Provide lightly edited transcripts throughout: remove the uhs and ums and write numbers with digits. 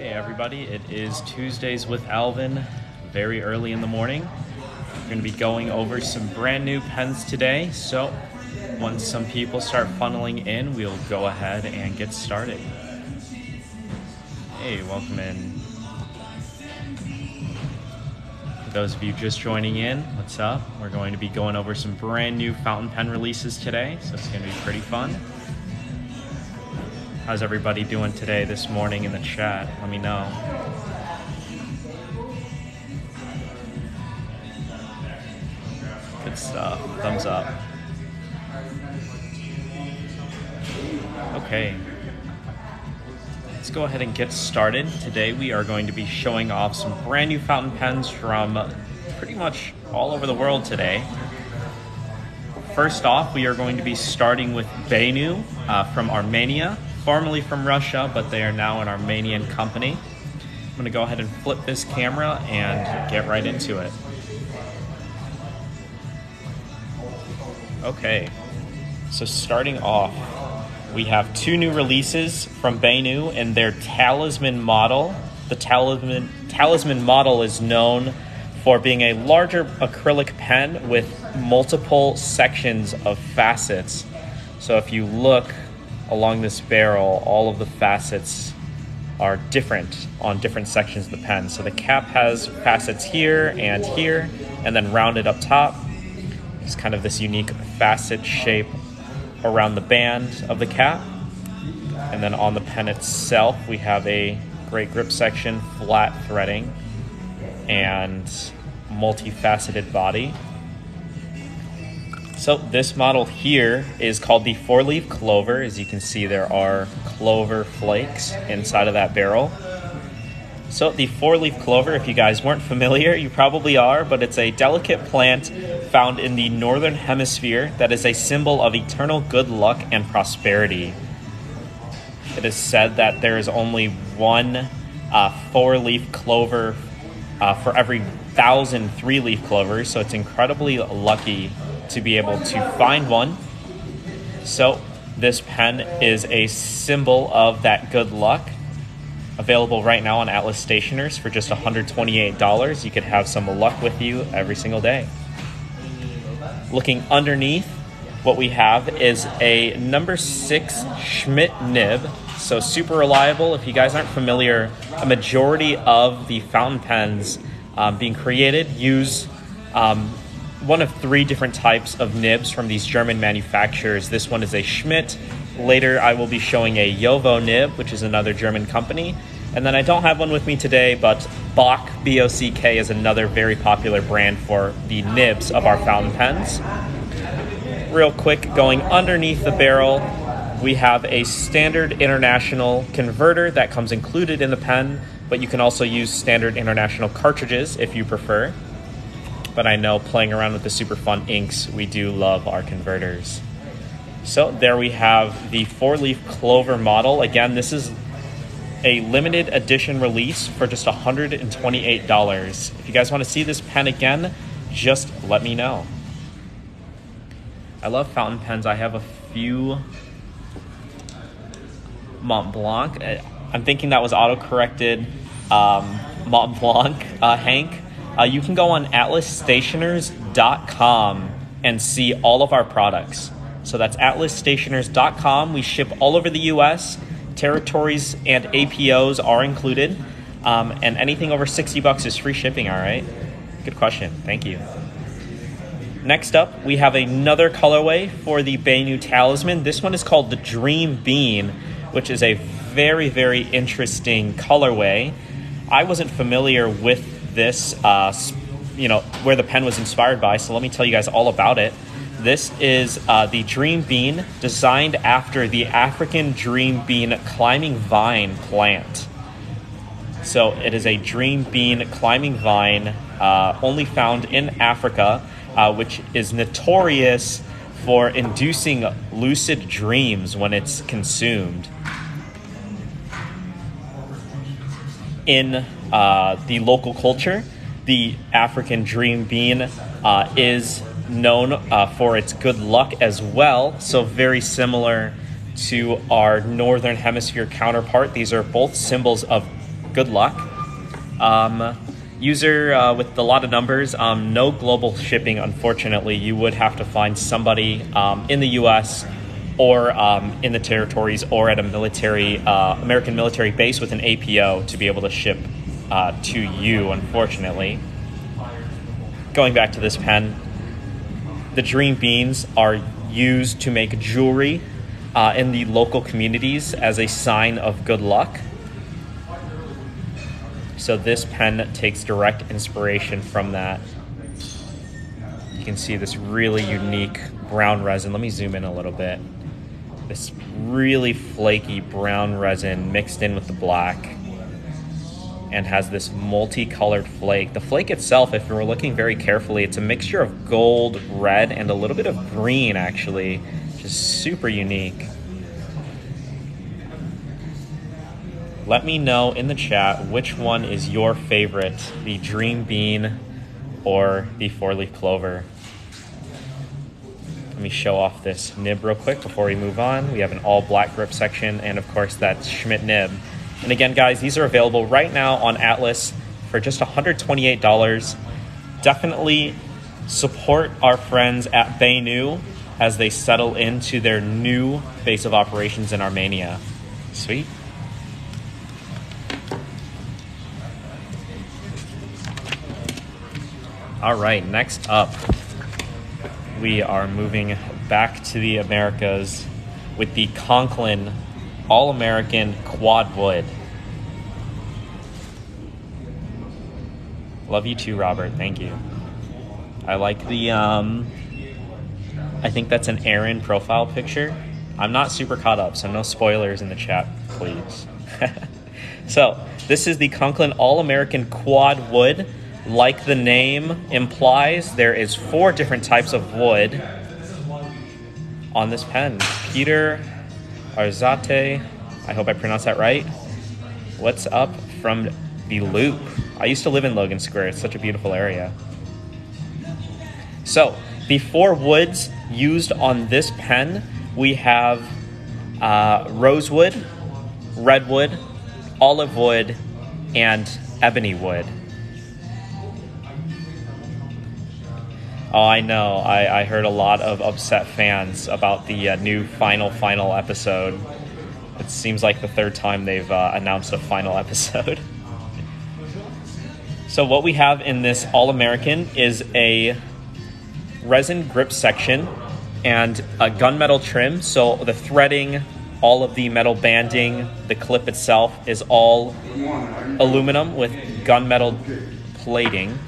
Hey everybody, it is Tuesdays with Alvin, very early in the morning. We're going to be going over some brand new pens today, so once some people start funneling in, we'll go ahead and get started. Hey, welcome in. For those of you just joining in, what's up? We're going to be going over some brand new fountain pen releases today, so it's going to be pretty fun. How's everybody doing today, this morning in the chat? Let me know. Good stuff. Thumbs up. Okay. Let's go ahead and get started. Today we are going to be showing off some brand new fountain pens from pretty much all over the world today. First off, we are going to be starting with Benu from Armenia. Formerly from Russia, but they are now an Armenian company. I'm going to go ahead and flip this camera and get right into it. Okay, so starting off, we have two new releases from Benu in their Talisman model. The Talisman model is known for being a larger acrylic pen with multiple sections of facets. So if you look along this barrel, all of the facets are different on different sections of the pen. So the cap has facets here, and then rounded up top. It's kind of this unique facet shape around the band of the cap. And then on the pen itself, we have a great grip section, flat threading, and multifaceted body. So this model here is called the 4-leaf Clover. As you can see, there are clover flakes inside of that barrel. So the 4-leaf clover, if you guys weren't familiar, you probably are, but it's a delicate plant found in the northern hemisphere that is a symbol of eternal good luck and prosperity. It is said that there is only one 4-leaf clover for every 1,000 3-leaf clovers, so it's incredibly lucky to be able to find one. So this pen is a symbol of that good luck. Available right now on Atlas Stationers for just $128. You could have some luck with you every single day. Looking underneath, what we have is a number 6 Schmidt nib. So super reliable. If you guys aren't familiar, a majority of the fountain pens being created use one of 3 different types of nibs from these German manufacturers. This one is a Schmidt. Later, I will be showing a Jowo nib, which is another German company. And then I don't have one with me today, but Bock, B-O-C-K, is another very popular brand for the nibs of our fountain pens. Real quick, going underneath the barrel, we have a standard international converter that comes included in the pen, but you can also use standard international cartridges if you prefer. But I know playing around with the super fun inks, we do love our converters. So there we have the 4-leaf Clover model. Again, this is a limited edition release for just $128. If you guys want to see this pen again, just let me know. I love fountain pens. I have a few Mont Blanc. I'm thinking that was auto-corrected Mont Blanc, Hank. You can go on atlasstationers.com and see all of our products. So that's atlasstationers.com. We ship all over the U.S. Territories and APOs are included. And anything over $60 is free shipping, all right? Good question. Thank you. Next up, we have another colorway for the Benu Talisman. This one is called the Dream Bean, which is a very, very interesting colorway. I wasn't familiar with this, where the pen was inspired by, so let me tell you guys all about it. This is the Dream Bean, designed after the African dream bean climbing vine plant. So it is a dream bean climbing vine only found in Africa, which is notorious for inducing lucid dreams when it's consumed. In the local culture, the African dream bean is known for its good luck as well, so very similar to our northern hemisphere counterpart. These are both symbols of good luck. User with a lot of numbers, no global shipping, unfortunately. You would have to find somebody in the US or in the territories or at a military, American military base with an APO to be able to ship to you, unfortunately. Going back to this pen, the dream beans are used to make jewelry in the local communities as a sign of good luck. So this pen takes direct inspiration from that. You can see this really unique brown resin. Let me zoom in a little bit. This really flaky brown resin mixed in with the black and has this multicolored flake. The flake itself, if you're looking very carefully, it's a mixture of gold, red, and a little bit of green, actually, which is super unique. Let me know in the chat which one is your favorite, the Dream Bean or the 4-leaf clover. Let me show off this nib real quick before we move on. We have an all black grip section and of course that Schmidt nib. And again, guys, these are available right now on Atlas for just $128. Definitely support our friends at Benu as they settle into their new base of operations in Armenia. Sweet. All right, next up, we are moving back to the Americas with the Conklin All-American Quad Wood. Love you too, Robert. Thank you. I like the, I think that's an Aaron profile picture. I'm not super caught up, so no spoilers in the chat, please. So, this is the Conklin All-American Quad Wood. Like the name implies, there is 4 different types of wood on this pen. Peter Arzate, I hope I pronounced that right. What's up from the Loop? I used to live in Logan Square. It's such a beautiful area. So, the 4 woods used on this pen, we have rosewood, redwood, olive wood, and ebony wood. Oh, I know. I heard a lot of upset fans about the new final episode. It seems like the 3rd time they've announced a final episode. So what we have in this All-American is a resin grip section and a gunmetal trim. So the threading, all of the metal banding, the clip itself is all aluminum with gunmetal plating.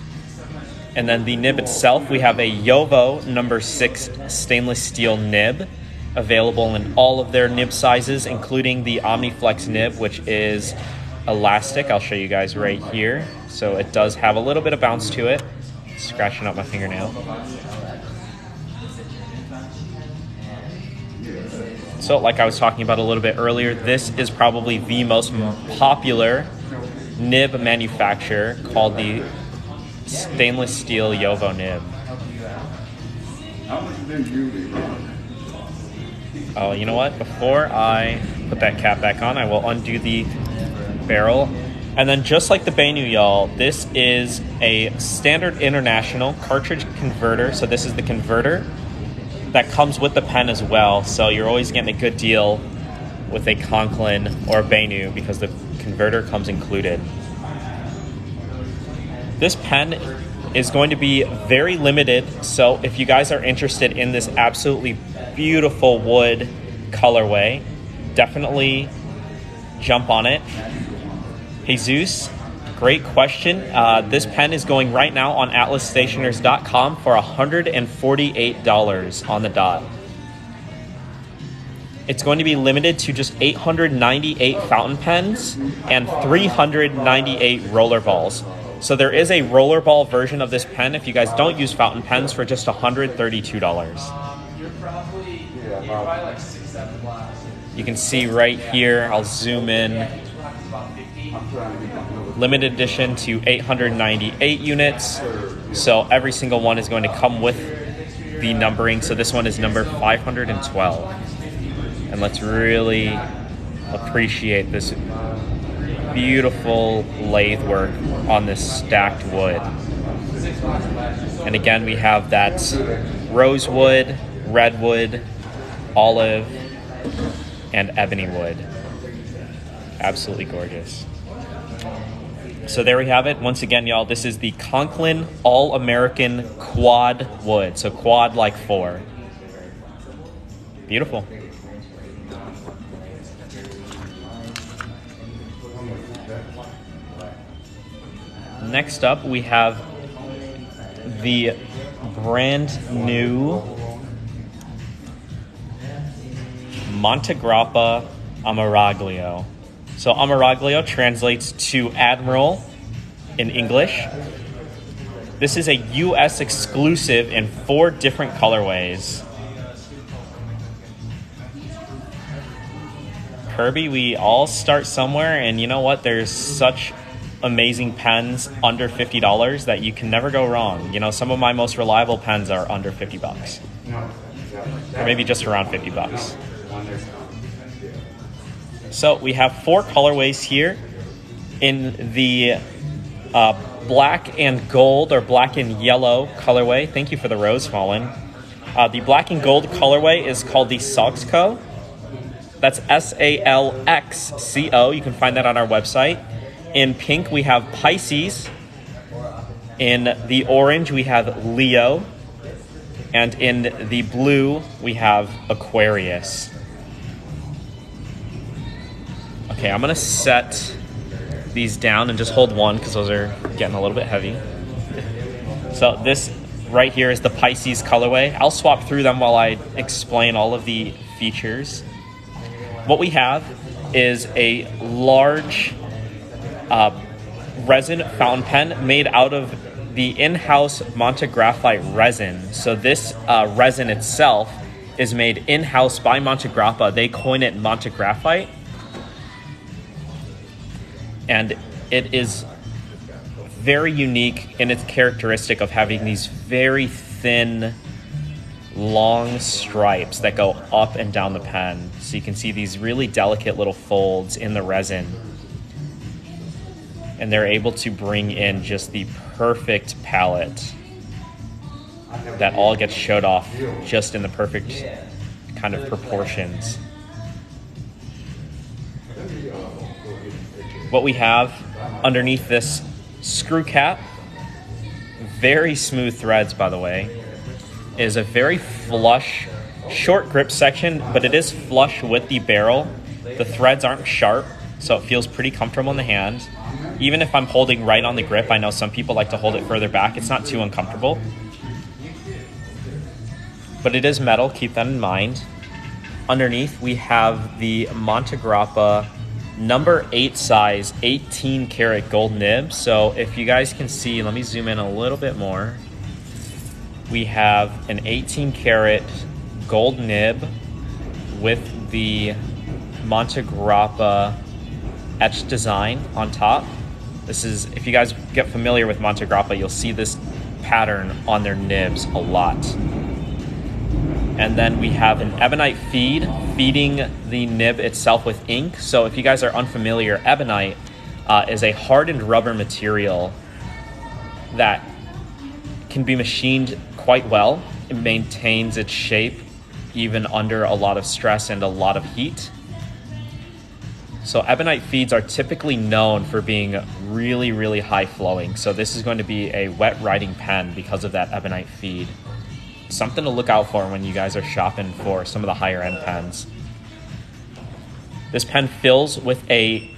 And then the nib itself, we have a Yovo number 6 stainless steel nib available in all of their nib sizes, including the OmniFlex nib, which is elastic. I'll show you guys right here. So it does have a little bit of bounce to it. Scratching up my fingernail. So like I was talking about a little bit earlier, this is probably the most popular nib manufacturer, called the stainless steel Yovo nib. Oh, you know what? Before I put that cap back on, I will undo the barrel. And then just like the Benu, y'all, this is a standard international cartridge converter. So this is the converter that comes with the pen as well. So you're always getting a good deal with a Conklin or Benu because the converter comes included. This pen is going to be very limited, so if you guys are interested in this absolutely beautiful wood colorway, definitely jump on it. Jesus, great question. This pen is going right now on atlasstationers.com for $148 on the dot. It's going to be limited to just 898 fountain pens and 398 roller balls. So there is a rollerball version of this pen if you guys don't use fountain pens for just $132. You can see right here, I'll zoom in, limited edition to 898 units. So every single one is going to come with the numbering. So this one is number 512. And let's really appreciate this beautiful lathe work on this stacked wood. And again, we have that rosewood, redwood, olive, and ebony wood. Absolutely gorgeous. So there we have it. Once again, y'all, this is the Conklin All-American Quad Wood. So quad like 4. Beautiful. Next up, we have the brand new Montegrappa Ammiraglio. So Ammiraglio translates to Admiral in English. This is a US exclusive in 4 different colorways. Kirby, we all start somewhere, and you know what? There's such amazing pens under $50 that you can never go wrong. You know, some of my most reliable pens are under 50 bucks. Or maybe just around 50 bucks. So we have 4 colorways here in the black and gold or black and yellow colorway. Thank you for the rose falling. The black and gold colorway is called the Salxco. That's Salxco. You can find that on our website. In pink, we have Pisces. In the orange, we have Leo. And in the blue, we have Aquarius. Okay, I'm gonna set these down and just hold one because those are getting a little bit heavy. So this right here is the Pisces colorway. I'll swap through them while I explain all of the features. What we have is a large resin fountain pen made out of the in-house Montegrappa resin. So this resin itself is made in-house by Montegrappa. They coin it Montegraphite. And it is very unique in its characteristic of having these very thin, long stripes that go up and down the pen. So you can see these really delicate little folds in the resin. And they're able to bring in just the perfect palette that all gets showed off just in the perfect kind of proportions. What we have underneath this screw cap, very smooth threads by the way, is a very flush, short grip section, but it is flush with the barrel. The threads aren't sharp, so it feels pretty comfortable in the hand. Even if I'm holding right on the grip, I know some people like to hold it further back. It's not too uncomfortable. But it is metal, keep that in mind. Underneath, we have the Montegrappa number 8 size 18 karat gold nib. So if you guys can see, let me zoom in a little bit more. We have an 18 karat gold nib with the Montegrappa etched design on top. This is, if you guys get familiar with Montegrappa, you'll see this pattern on their nibs a lot. And then we have an ebonite feed, feeding the nib itself with ink. So if you guys are unfamiliar, ebonite is a hardened rubber material that can be machined quite well. It maintains its shape even under a lot of stress and a lot of heat. So ebonite feeds are typically known for being really, really high flowing. So this is going to be a wet writing pen because of that ebonite feed. Something to look out for when you guys are shopping for some of the higher end pens. This pen fills with a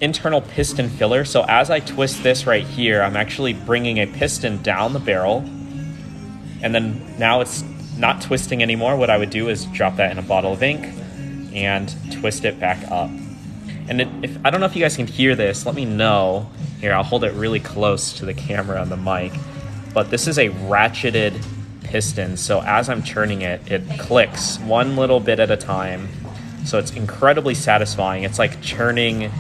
internal piston filler. So as I twist this right here, I'm actually bringing a piston down the barrel. And then now it's not twisting anymore. What I would do is drop that in a bottle of ink and twist it back up. And if I don't know if you guys can hear this, let me know. Here, I'll hold it really close to the camera on the mic. But this is a ratcheted piston, so as I'm turning it, it clicks one little bit at a time. So it's incredibly satisfying. It's like turning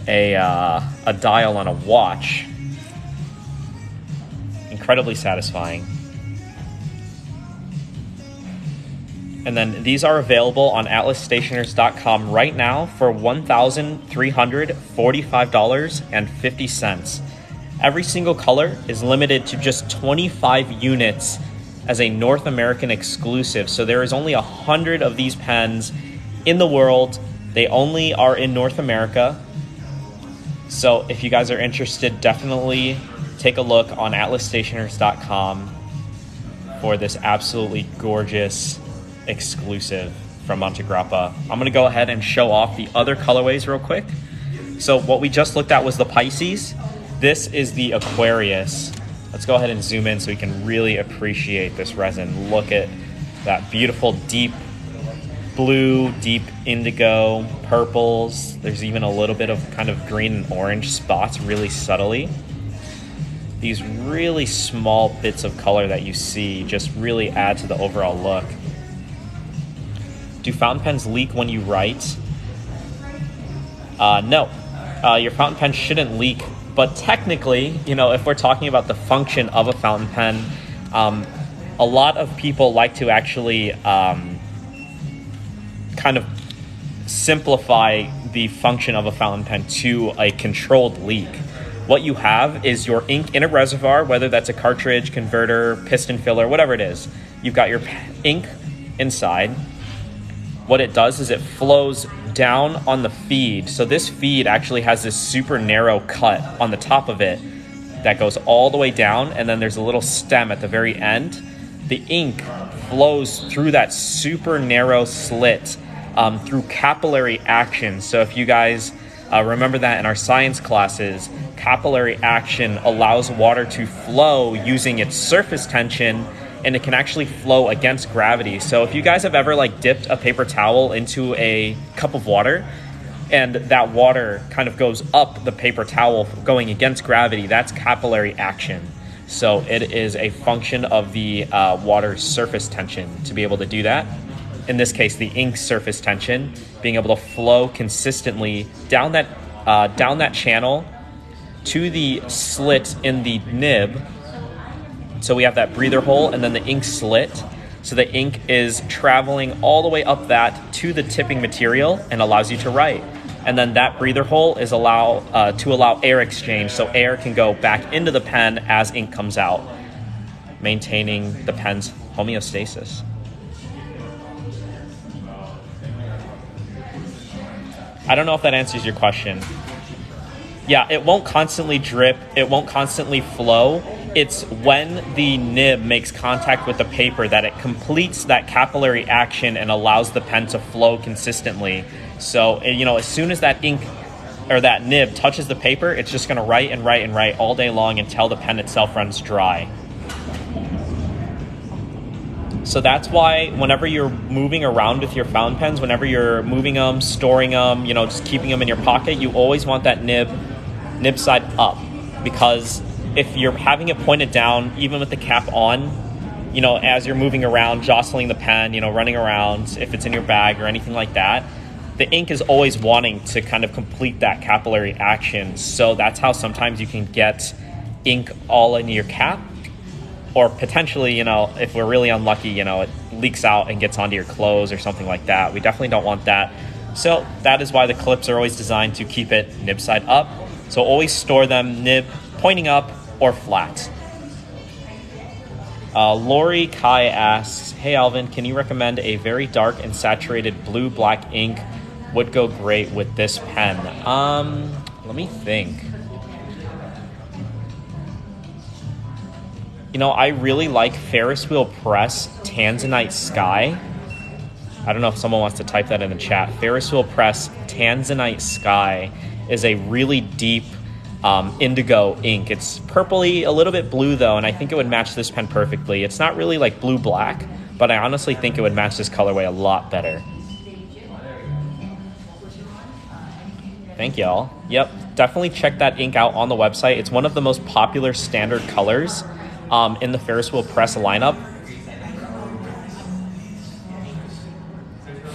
a dial on a watch. Incredibly satisfying. And then these are available on atlasstationers.com right now for $1,345.50. Every single color is limited to just 25 units as a North American exclusive. So there is only 100 of these pens in the world. They only are in North America. So if you guys are interested, definitely take a look on atlasstationers.com for this absolutely gorgeous exclusive from Montegrappa. I'm going to go ahead and show off the other colorways real quick. So what we just looked at was the Pisces. This is the Aquarius. Let's go ahead and zoom in so we can really appreciate this resin. Look at that beautiful deep blue, deep indigo, purples. There's even a little bit of kind of green and orange spots really subtly. These really small bits of color that you see just really add to the overall look. Do fountain pens leak when you write? No. Your fountain pen shouldn't leak, but technically, you know, if we're talking about the function of a fountain pen, a lot of people like to actually kind of simplify the function of a fountain pen to a controlled leak. What you have is your ink in a reservoir, whether that's a cartridge, converter, piston filler, whatever it is. You've got your ink inside. What it does is it flows down on the feed. So this feed actually has this super narrow cut on the top of it that goes all the way down, and then there's a little stem at the very end. The ink flows through that super narrow slit through capillary action. So if you guys remember that in our science classes, capillary action allows water to flow using its surface tension, and it can actually flow against gravity. So if you guys have ever like dipped a paper towel into a cup of water and that water kind of goes up the paper towel going against gravity, that's capillary action. So it is a function of the water's surface tension to be able to do that. In this case, the ink surface tension, being able to flow consistently down that channel to the slit in the nib. So we have that breather hole and then the ink slit. So the ink is traveling all the way up that to the tipping material and allows you to write. And then that breather hole is to allow air exchange, so air can go back into the pen as ink comes out, maintaining the pen's homeostasis. I don't know if that answers your question. Yeah, it won't constantly drip, it won't constantly flow. It's when the nib makes contact with the paper that it completes that capillary action and allows the pen to flow consistently. So, you know, as soon as that ink or that nib touches the paper, it's just going to write and write and write all day long until the pen itself runs dry. So that's why whenever you're moving around with your fountain pens, whenever you're moving them, storing them, you know, just keeping them in your pocket, you always want that nib side up, because if you're having it pointed down, even with the cap on, you know, as you're moving around, jostling the pen, you know, running around, if it's in your bag or anything like that, the ink is always wanting to kind of complete that capillary action. So that's how sometimes you can get ink all in your cap, or potentially, you know, if we're really unlucky, you know, it leaks out and gets onto your clothes or something like that. We definitely don't want that. So that is why the clips are always designed to keep it nib side up. So always store them nib pointing up or flat. Lori Kai asks, hey Alvin, can you recommend a very dark and saturated blue-black ink would go great with this pen? Let me think. You know, I really like Ferris Wheel Press Tanzanite Sky. I don't know if someone wants to type that in the chat. Ferris Wheel Press Tanzanite Sky is a really deep indigo ink. It's purpley, a little bit blue though, and I think it would match this pen perfectly. It's not really like blue-black, but I honestly think it would match this colorway a lot better. Thank y'all. Yep, definitely check that ink out on the website. It's one of the most popular standard colors in the Ferris Wheel Press lineup.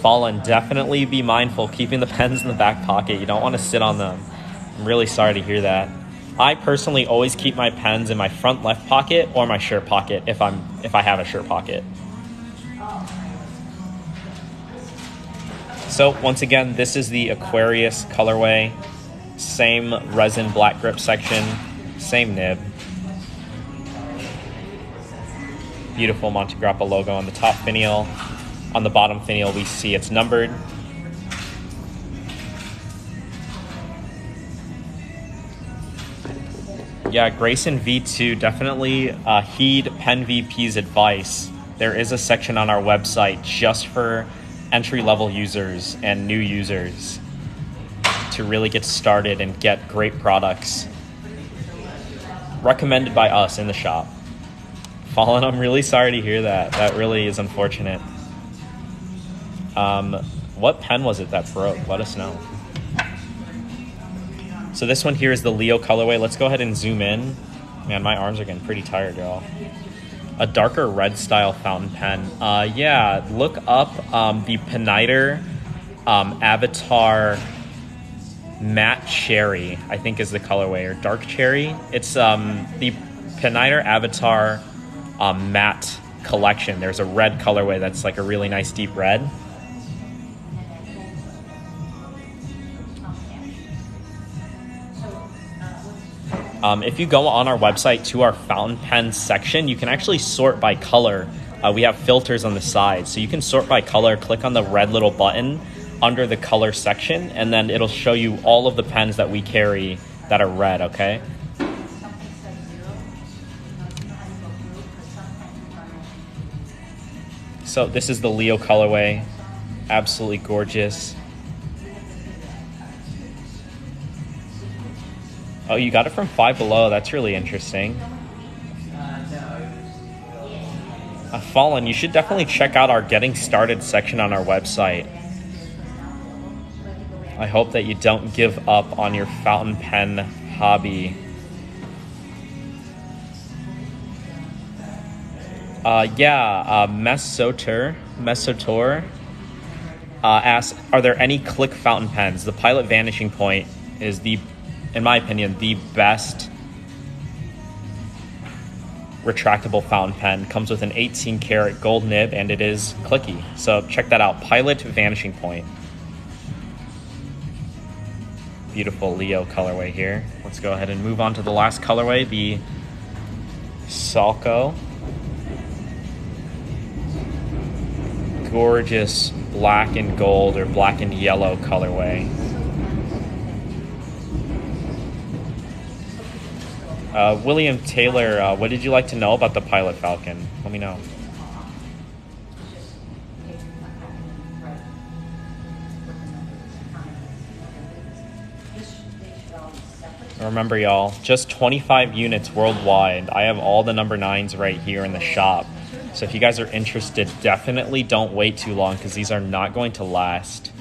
Fallen, definitely be mindful keeping the pens in the back pocket. You don't want to sit on them. I'm really sorry to hear that. I personally always keep my pens in my front left pocket or my shirt pocket if I have a shirt pocket. So once again, this is the Aquarius colorway. Same resin black grip section, same nib. Beautiful Montegrappa logo on the top finial. On the bottom finial, we see it's numbered. Yeah, Grayson V2, definitely heed Pen VP's advice. There is a section on our website just for entry-level users and new users to really get started and get great products. Recommended by us in the shop. Fallen, I'm really sorry to hear that. That really is unfortunate. What pen was it that broke? Let us know. So this one here is the Leo colorway. Let's go ahead and zoom in. Man, my arms are getting pretty tired, y'all. A darker red style fountain pen. Yeah, look up the Pineider Avatar Matte Cherry, I think is the colorway, or dark cherry. It's the Pineider Avatar matte collection. There's a red colorway that's like a really nice deep red. If you go on our website to our fountain pen section, you can actually sort by color. We have filters on the side, so you can sort by color. Click on the red little button under the color section, and then it'll show you all of the pens that we carry that are red, okay? So this is the Leo colorway. Absolutely gorgeous. Oh, you got it from Five Below. That's really interesting. Fallen, you should definitely check out our Getting Started section on our website. I hope that you don't give up on your fountain pen hobby. Mesotor asks, are there any click fountain pens? The Pilot Vanishing Point is the, in my opinion, the best retractable fountain pen. Comes with an 18 karat gold nib and it is clicky. So check that out, Pilot Vanishing Point. Beautiful Leo colorway here. Let's go ahead and move on to the last colorway, the Salco. Gorgeous black and gold or black and yellow colorway. William Taylor, what did you like to know about the Pilot Falcon? Let me know. Remember, y'all, just 25 units worldwide. I have all the number 9s right here in the shop. So if you guys are interested, definitely don't wait too long because these are not going to last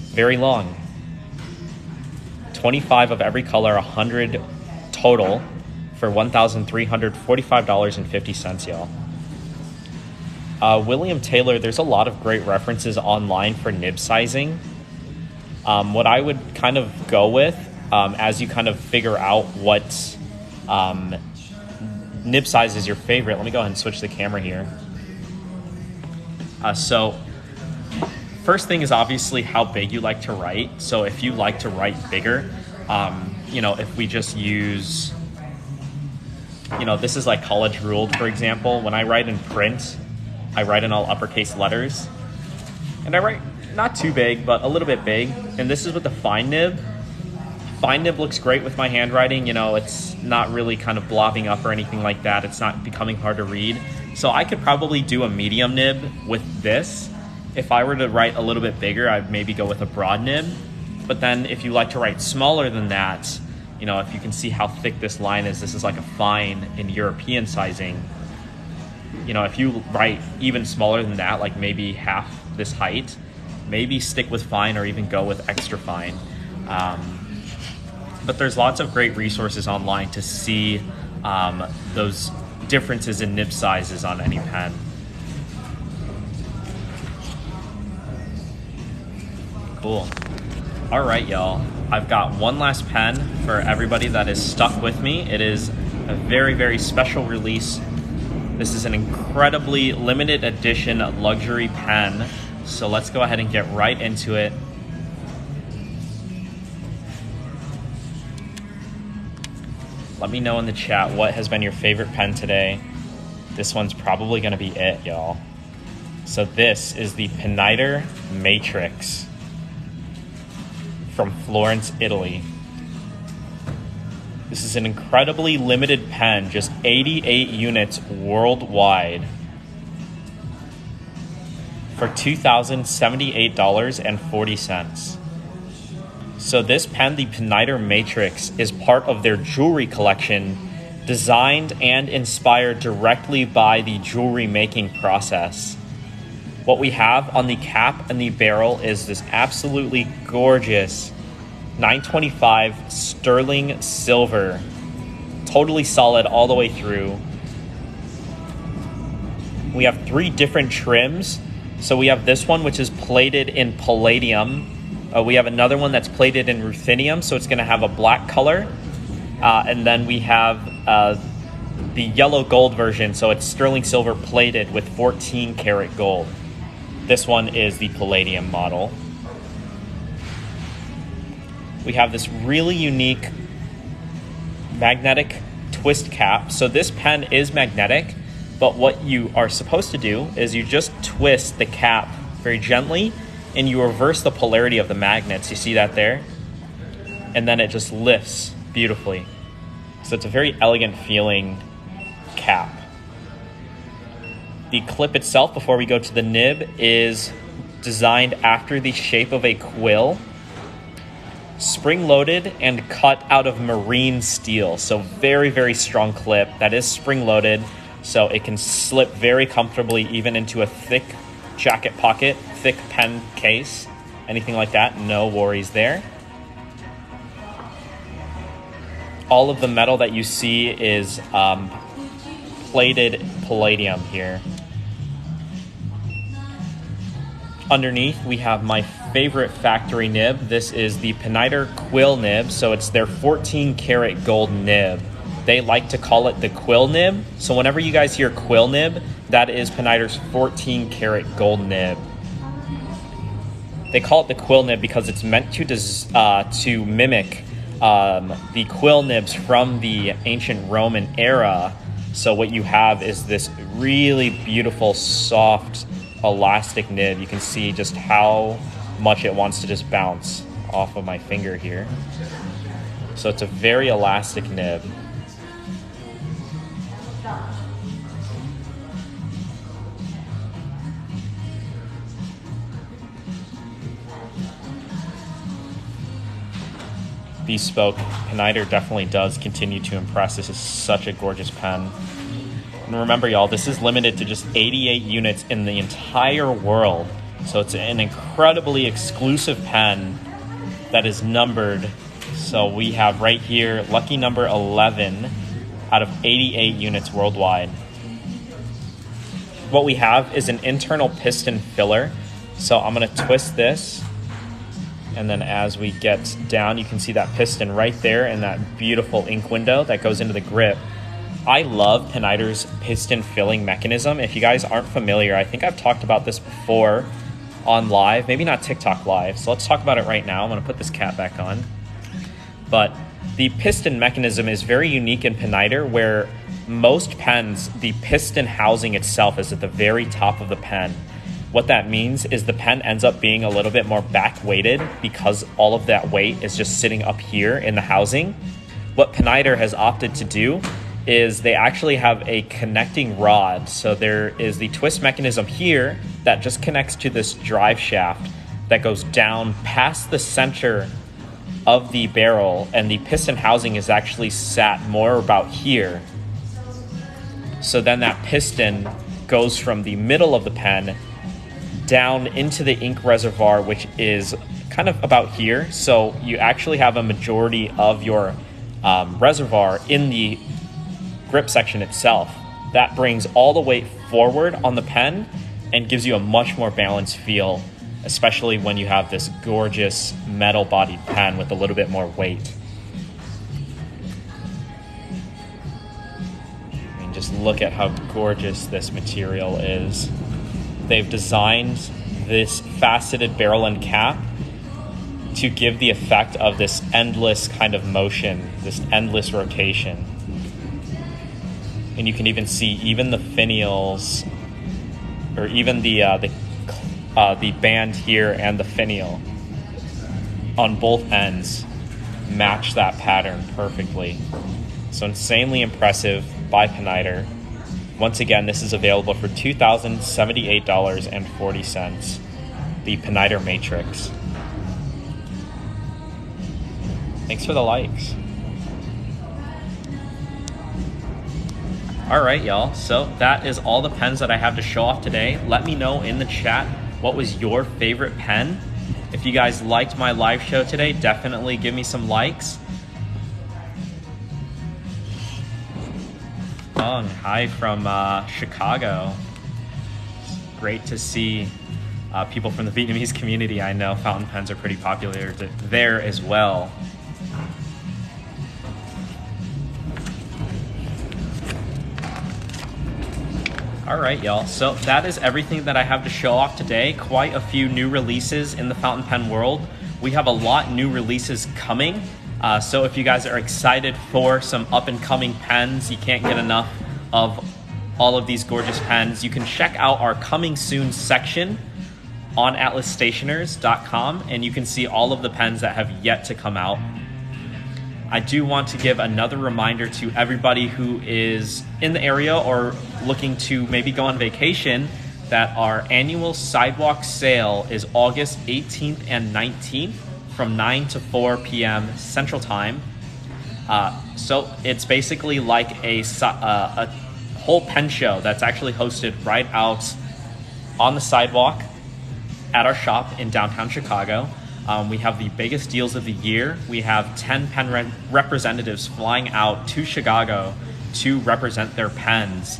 very long. 25 of every color, 100 total for $1,345.50, y'all. William Taylor, there's a lot of great references online for nib sizing. What I would kind of go with as you kind of figure out what nib size is your favorite. Let me go ahead and switch the camera here. So first thing is obviously how big you like to write. So if you like to write bigger, you know, if we just use, you know, this is like college ruled, for example. When I write in print, I write in all uppercase letters. And I write not too big, but a little bit big. And this is with the fine nib. Fine nib looks great with my handwriting. You know, it's not really kind of blobbing up or anything like that. It's not becoming hard to read. So I could probably do a medium nib with this. If I were to write a little bit bigger, I'd maybe go with a broad nib. But then if you like to write smaller than that, you know, if you can see how thick this line is, this is like a fine in European sizing. You know, if you write even smaller than that, like maybe half this height, maybe stick with fine or even go with extra fine. But there's lots of great resources online to see those differences in nib sizes on any pen. Cool. All right, y'all. I've got one last pen for everybody that is stuck with me. It is a very, very special release. This is an incredibly limited edition luxury pen. So let's go ahead and get right into it. Let me know in the chat what has been your favorite pen today. This one's probably gonna be it, y'all. So this is the Pineider Matrix from Florence, Italy. This is an incredibly limited pen, just 88 units worldwide for $2,078.40. So this pen, the Pineider Matrix, is part of their jewelry collection, designed and inspired directly by the jewelry making process. What we have on the cap and the barrel is this absolutely gorgeous 925 sterling silver, totally solid all the way through. We have 3 different trims. So we have this one, which is plated in palladium. We have another one that's plated in ruthenium, so it's going to have a black color. And then we have the yellow gold version, so it's sterling silver plated with 14 karat gold. This one is the palladium model. We have this really unique magnetic twist cap. So this pen is magnetic, but what you are supposed to do is you just twist the cap very gently and you reverse the polarity of the magnets. You see that there? And then it just lifts beautifully. So it's a very elegant feeling cap. The clip itself, before we go to the nib, is designed after the shape of a quill, spring-loaded and cut out of marine steel. So very, very strong clip that is spring-loaded, so it can slip very comfortably even into a thick jacket pocket, thick pen case, anything like that, no worries there. All of the metal that you see is plated palladium here. Underneath, we have my favorite factory nib. This is the Pineider quill nib, so it's their 14 karat gold nib. They like to call it the quill nib. So whenever you guys hear quill nib, that is Pineider's 14 karat gold nib. They call it the quill nib because it's meant to mimic the quill nibs from the ancient Roman era. So what you have is this really beautiful, soft, elastic nib. You can see just how much it wants to just bounce off of my finger here. So it's a very elastic nib. Bespoke. Pineider definitely does continue to impress. This is such a gorgeous pen. And remember, y'all, this is limited to just 88 units in the entire world. So it's an incredibly exclusive pen that is numbered. So we have right here, lucky number 11 out of 88 units worldwide. What we have is an internal piston filler. So I'm going to twist this. And then as we get down, you can see that piston right there and that beautiful ink window that goes into the grip. I love Pineider's piston filling mechanism. If you guys aren't familiar, I think I've talked about this before on live, maybe not TikTok live. So let's talk about it right now. I'm gonna put this cap back on. But the piston mechanism is very unique in Pineider, where most pens, the piston housing itself is at the very top of the pen. What that means is the pen ends up being a little bit more back weighted because all of that weight is just sitting up here in the housing. What Pineider has opted to do is they actually have a connecting rod. So there is the twist mechanism here that just connects to this drive shaft that goes down past the center of the barrel, and the piston housing is actually sat more about here. So then that piston goes from the middle of the pen down into the ink reservoir, which is kind of about here. So you actually have a majority of your reservoir in the grip section itself. That brings all the weight forward on the pen and gives you a much more balanced feel, especially when you have this gorgeous metal bodied pen with a little bit more weight. I mean, just look at how gorgeous this material is. They've designed this faceted barrel and cap to give the effect of this endless kind of motion, this endless rotation. And you can even see even the finials, or even the band here and the finial on both ends match that pattern perfectly. So insanely impressive by Pineider. Once again, this is available for $2,078.40. The Pineider Matrix. Thanks for the likes. All right, y'all. So that is all the pens that I have to show off today. Let me know in the chat what was your favorite pen. If you guys liked my live show today, definitely give me some likes. Oh, and hi from Chicago. It's great to see people from the Vietnamese community. I know fountain pens are pretty popular there as well. All right, y'all. So that is everything that I have to show off today. Quite a few new releases in the fountain pen world. We have a lot new releases coming. So if you guys are excited for some up and coming pens, you can't get enough of all of these gorgeous pens, you can check out our coming soon section on atlasstationers.com, and you can see all of the pens that have yet to come out. I do want to give another reminder to everybody who is in the area or looking to maybe go on vacation that our annual sidewalk sale is August 18th and 19th from 9 to 4 p.m. Central Time. So it's basically like a whole pen show that's actually hosted right out on the sidewalk at our shop in downtown Chicago. We have the biggest deals of the year. We have 10 pen representatives flying out to Chicago to represent their pens.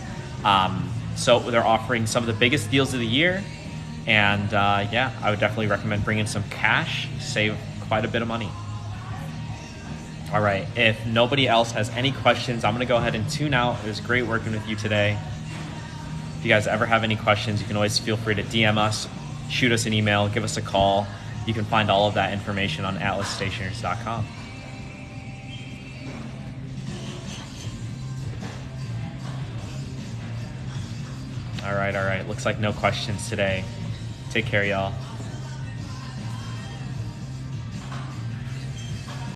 So they're offering some of the biggest deals of the year. And yeah, I would definitely recommend bringing some cash, save quite a bit of money. All right, if nobody else has any questions, I'm gonna go ahead and tune out. It was great working with you today. If you guys ever have any questions, you can always feel free to DM us, shoot us an email, give us a call. You can find all of that information on atlasstationers.com. All right. Looks like no questions today. Take care, y'all.